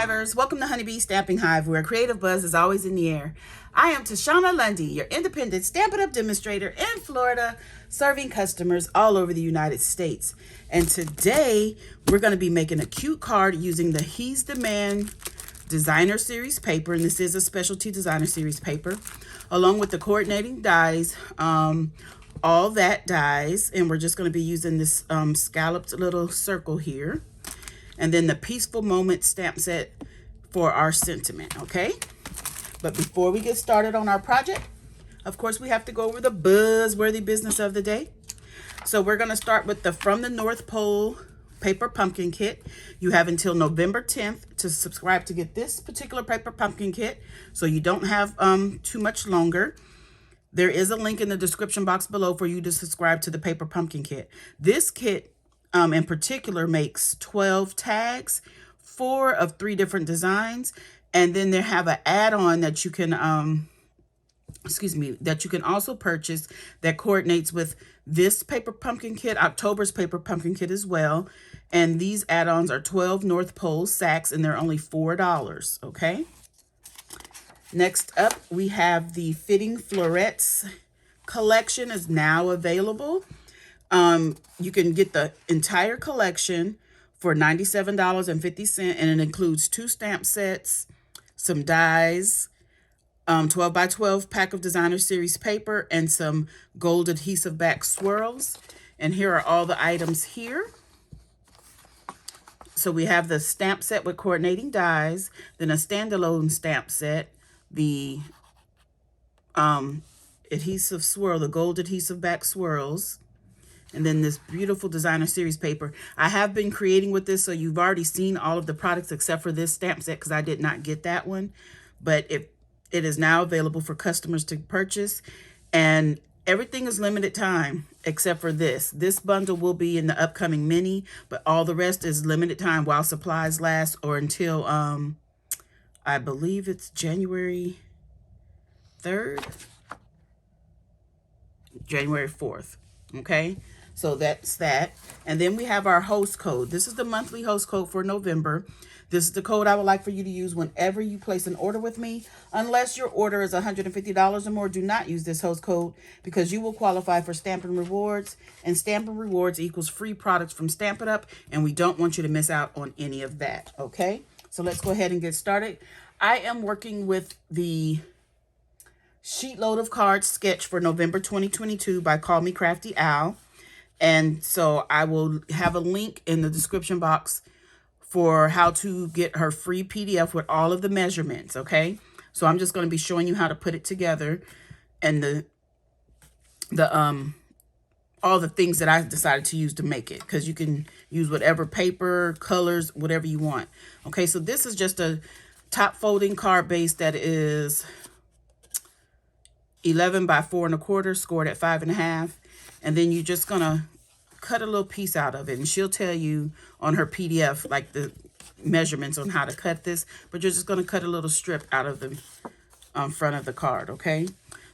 Hivers, welcome to Honeybee Stamping Hive, where creative buzz is always in the air. I am Tashana Lundy, your Independent Stampin Up Demonstrator in Florida, serving customers all over the United States. And today, we're going to be making a cute card using the He's the Man Designer Series paper, and this is a specialty designer series paper, along with the coordinating dies, all that dies, and we're just going to be using this scalloped little circle here. And then the Peaceful Moment stamp set for our sentiment, okay? But before we get started on our project, of course, we have to go over the buzzworthy business of the day. So we're going to start with the From the North Pole paper pumpkin kit. You have until November 10th to subscribe to get this particular paper pumpkin kit, so you don't have too much longer. There is a link in the description box below for you to subscribe to the paper pumpkin kit. This kit in particular makes 12 tags, 4 of 3 different designs, and then they have an add-on that you can that you can also purchase that coordinates with this paper pumpkin kit, October's paper pumpkin kit as well. And these add-ons are 12 North Pole sacks, and they're only $4, okay? Next up, we have the Fitting Florets collection is now available. You can get the entire collection for $97.50, and it includes 2 stamp sets, some dies, 12 by 12 pack of designer series paper, and some gold adhesive back swirls. And here are all the items here. So we have the stamp set with coordinating dies, then a standalone stamp set, the adhesive swirl, the gold adhesive back swirls, and then this beautiful designer series paper. I have been creating with this, so you've already seen all of the products except for this stamp set because I did not get that one. But it is now available for customers to purchase, and everything is limited time except for this. This bundle will be in the upcoming mini, but all the rest is limited time while supplies last, or until I believe it's January 3rd, January 4th. Okay, so that's that. And then we have our host code. This is the monthly host code for November. This is the code I would like for you to use whenever you place an order with me. Unless your order is $150 or more, do not use this host code because you will qualify for Stampin' Rewards. And Stampin' Rewards equals free products from Stampin' Up, and we don't want you to miss out on any of that, okay? So let's go ahead and get started. I am working with the Sheetload of Cards sketch for November 2022 by Call Me Crafty Al. And so I will have a link in the description box for how to get her free PDF with all of the measurements, okay? So I'm just going to be showing you how to put it together and all the things that I decided to use to make it, because you can use whatever paper, colors, whatever you want. Okay, so this is just a top folding card base that is 11 by 4 1/4, scored at 5.5, and then you're just gonna cut a little piece out of it, and she'll tell you on her PDF like the measurements on how to cut this, but you're just gonna cut a little strip out of the front of the card, okay?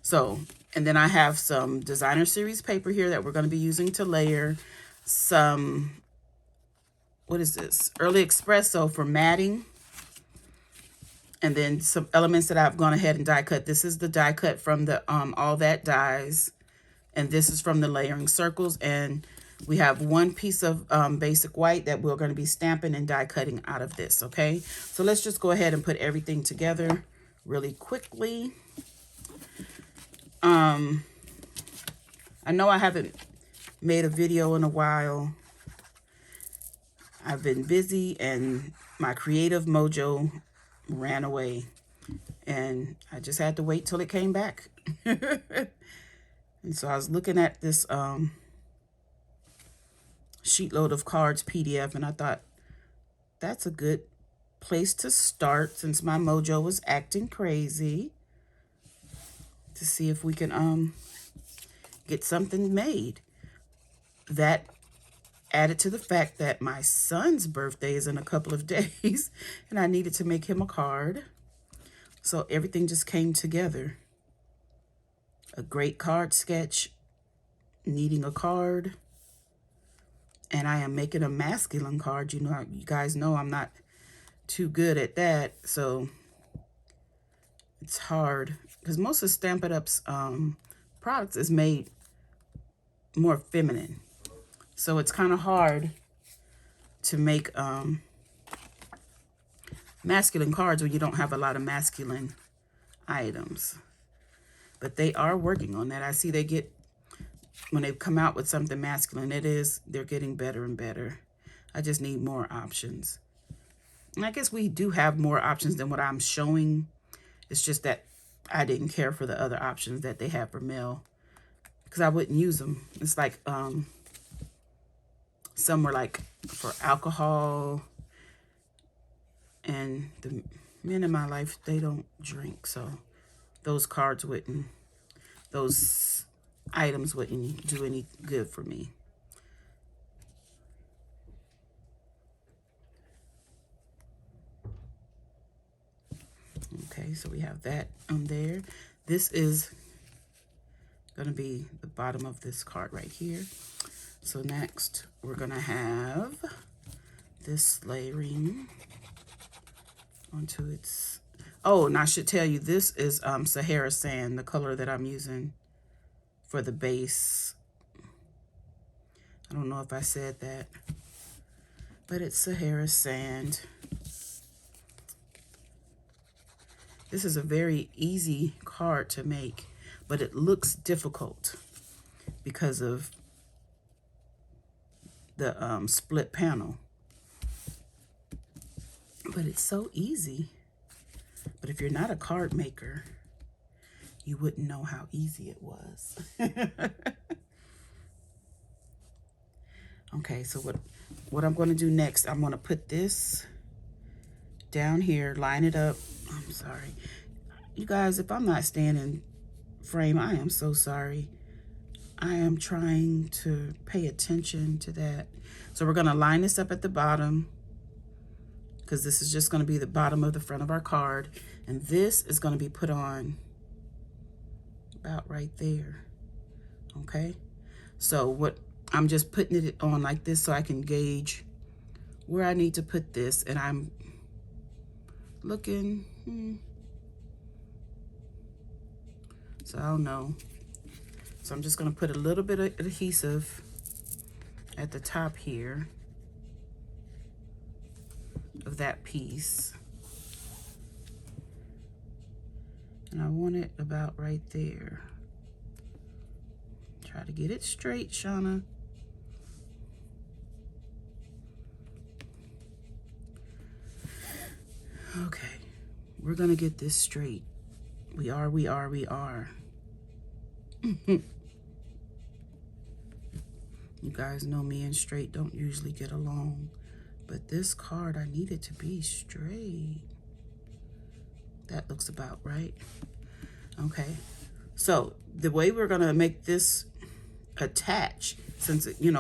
So, and then I have some designer series paper here that we're gonna be using to layer some, what is this? Early Espresso for matting. And then some elements that I've gone ahead and die cut. This is the die cut from the All That Dies. And this is from the layering circles. And we have one piece of basic white that we're going to be stamping and die cutting out of this, okay? So let's just go ahead and put everything together really quickly. I know I haven't made a video in a while. I've been busy and my creative mojo ran away, and I just had to wait till it came back. And so I was looking at this Sheetload of Cards PDF, and I thought that's a good place to start since my mojo was acting crazy, to see if we can get something made. That added to the fact that my son's birthday is in a couple of days, and I needed to make him a card. So everything just came together. A great card sketch, needing a card, and I am making a masculine card. You know, you guys know I'm not too good at that, so it's hard because most of Stampin' Up's products is made more feminine, so it's kind of hard to make masculine cards when you don't have a lot of masculine items. But they are working on that. I see they get, when they come out with something masculine, they're getting better and better. I just need more options. And I guess we do have more options than what I'm showing. It's just that I didn't care for the other options that they have for male because I wouldn't use them. It's like some were like for alcohol, and the men in my life, they don't drink, so those items wouldn't do any good for me. Okay, so we have that on there. This is going to be the bottom of this card right here. So next, we're going to have this layering onto its... Oh, and I should tell you, this is Sahara Sand, the color that I'm using for the base. I don't know if I said that, but it's Sahara Sand. This is a very easy card to make, but it looks difficult because of the split panel. But it's so easy. But if you're not a card maker, you wouldn't know how easy it was. Okay, so what I'm going to do next, I'm going to put this down here, line it up. I'm sorry. You guys, if I'm not staying in frame, I am so sorry. I am trying to pay attention to that. So we're going to line this up at the bottom, because this is just going to be the bottom of the front of our card. And this is going to be put on about right there. Okay. So I'm just putting it on like this so I can gauge where I need to put this. And I'm looking, so I don't know. So I'm just going to put a little bit of adhesive at the top here of that piece. And I want it about right there. Try to get it straight, Shauna. Okay, we're gonna get this straight. We are. You guys know me and straight don't usually get along, but this card, I need it to be straight. That looks about right. Okay, so the way we're gonna make this attach, since we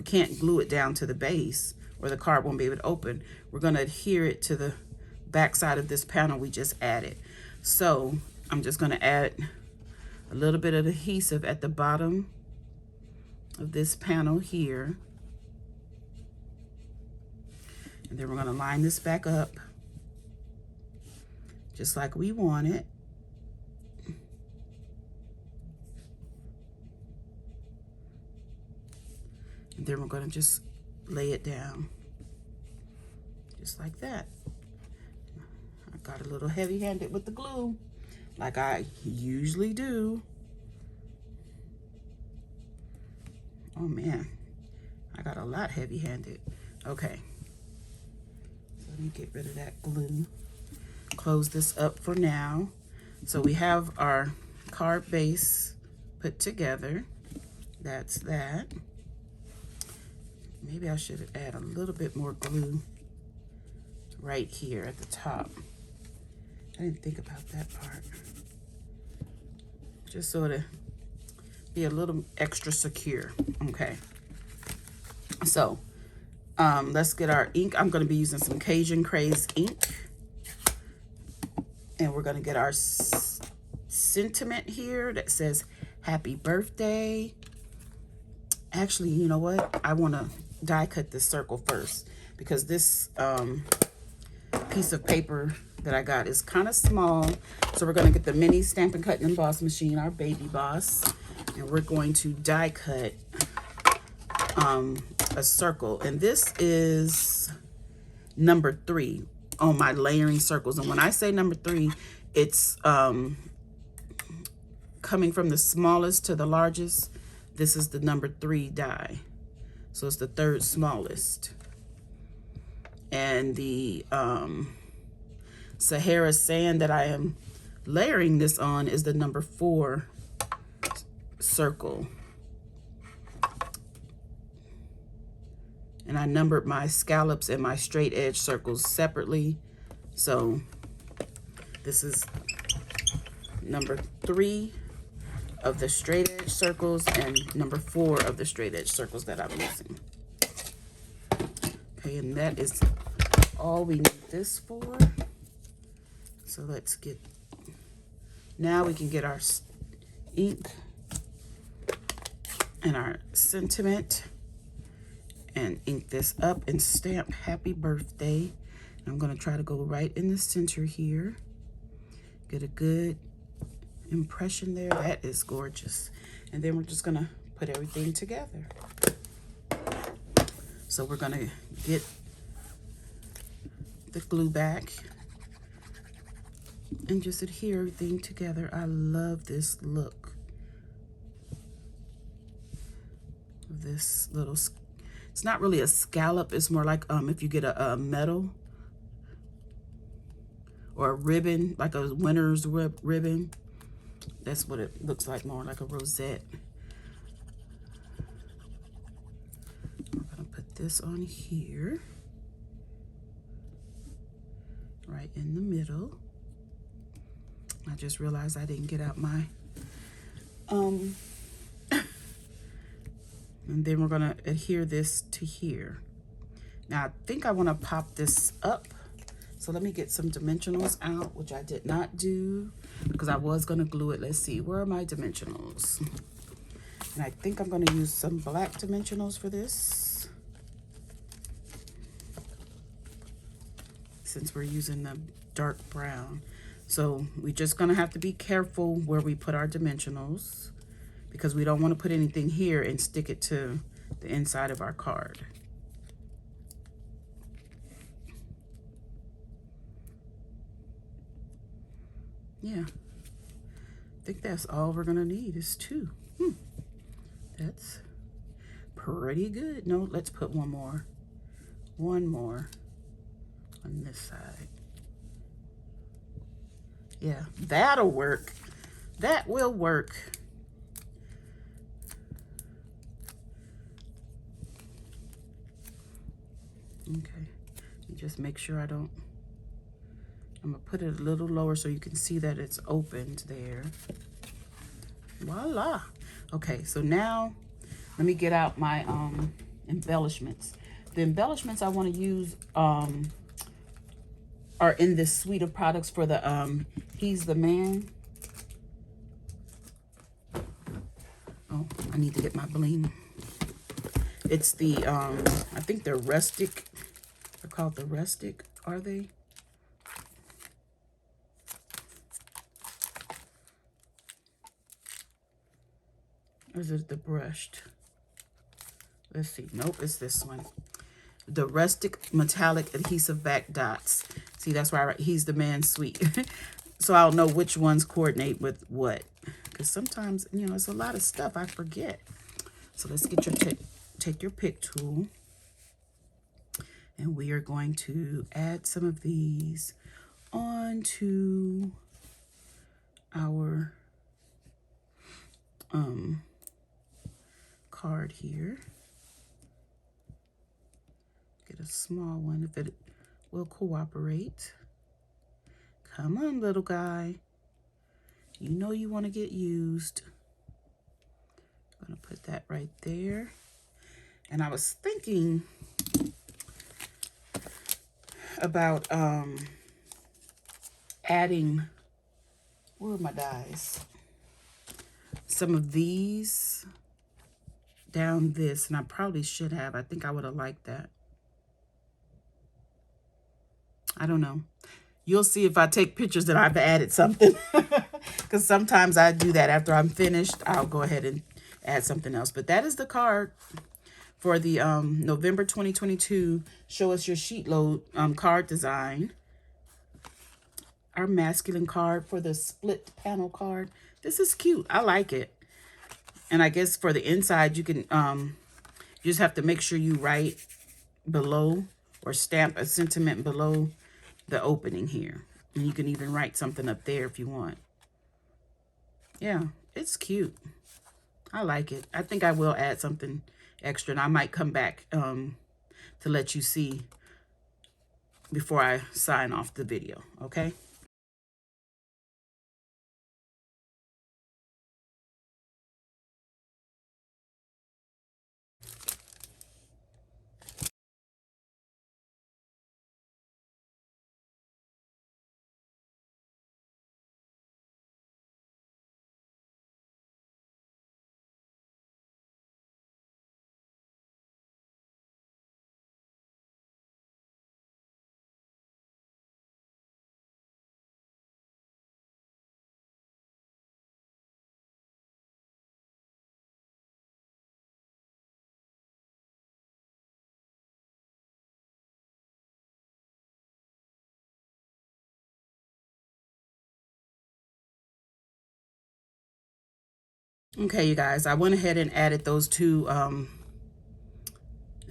can't glue it down to the base or the card won't be able to open, we're gonna adhere it to the back side of this panel we just added. So I'm just gonna add a little bit of adhesive at the bottom of this panel here. And then we're gonna line this back up just like we want it. And then we're gonna just lay it down just like that. I got a little heavy-handed with the glue, like I usually do. Oh man, I got a lot heavy-handed. Okay, so let me get rid of that glue. Close this up for now. So we have our card base put together. That's that. Maybe I should add a little bit more glue right here at the top. I didn't think about that part. Just so to be a little extra secure. Okay. So let's get our ink. I'm going to be using some Cajun Craze ink. And we're going to get our sentiment here that says happy birthday. Actually, you know what? I want to die cut this circle first, because this piece of paper that I got is kind of small. So we're going to get the mini Stampin' Cut and Emboss machine, our baby boss. And we're going to die cut a circle. And this is number 3 on my layering circles. And when I say number 3, it's coming from the smallest to the largest. This is the number 3 die. So it's the 3rd smallest. And the Sahara sand that I am layering this on is the number 4 circle. And I numbered my scallops and my straight edge circles separately. So this is number 3 of the straight edge circles and number 4 of the straight edge circles that I'm using. Okay, and that is all we need this for. So let's get, now we can get our ink and our sentiment and ink this up and stamp happy birthday. I'm going to try to go right in the center here. Get a good impression there. That is gorgeous. And then we're just going to put everything together. So we're going to get the glue back and just adhere everything together. I love this look. This little, it's not really a scallop. It's more like if you get a metal or a ribbon, like a winner's ribbon. That's what it looks like, more like a rosette. We're gonna put this on here, right in the middle. I just realized I didn't get out my, and then we're gonna adhere this to here. Now I think I wanna pop this up. So let me get some dimensionals out, which I did not do because I was gonna glue it. Let's see, where are my dimensionals? And I think I'm gonna use some black dimensionals for this, since we're using the dark brown. So we're just gonna have to be careful where we put our dimensionals, because we don't wanna put anything here and stick it to the inside of our card. Yeah, I think that's all we're gonna need is 2. That's pretty good. No, let's put one more on this side. Yeah, that'll work. That will work. Okay, just make sure I don't, I'm gonna put it a little lower so you can see that it's opened there. Voila. Okay, so now let me get out my embellishments. The embellishments I want to use are in this suite of products for the He's the Man. Oh, I need to get my bling. It's the I think they're rustic. They're called the rustic, are they? Or is it the brushed? Let's see. Nope, it's this one. The rustic metallic adhesive back dots. See, that's why I write He's the Man suite. So I'll know which ones coordinate with what. Because sometimes, you know, it's a lot of stuff I forget. So let's get your take your pick tool. And we are going to add some of these onto our card here. Get a small one if it will cooperate. Come on, little guy. You know you want to get used. I'm going to put that right there. And I was thinking about adding, where are my dies? Some of these down this, and I probably should have. I think I would have liked that. I don't know. You'll see if I take pictures that I've added something. Because sometimes I do that after I'm finished. I'll go ahead and add something else. But that is the card for the November 2022 Show Us Your Sheet Load card design. Our masculine card for the split panel card. This is cute. I like it. And I guess for the inside, you can you just have to make sure you write below or stamp a sentiment below the opening here. And you can even write something up there if you want. Yeah, it's cute. I like it. I think I will add something extra, and I might come back to let you see before I sign off the video, okay? Okay, you guys, I went ahead and added those two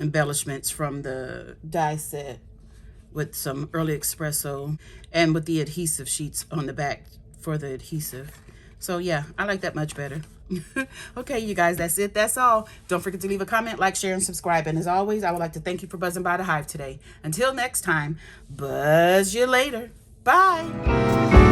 embellishments from the die set with some early espresso and with the adhesive sheets on the back for the adhesive. So yeah, I like that much better. Okay, you guys, that's it. That's all. Don't forget to leave a comment, like, share, and subscribe. And as always, I would like to thank you for buzzing by the Hive today. Until next time, buzz you later. Bye.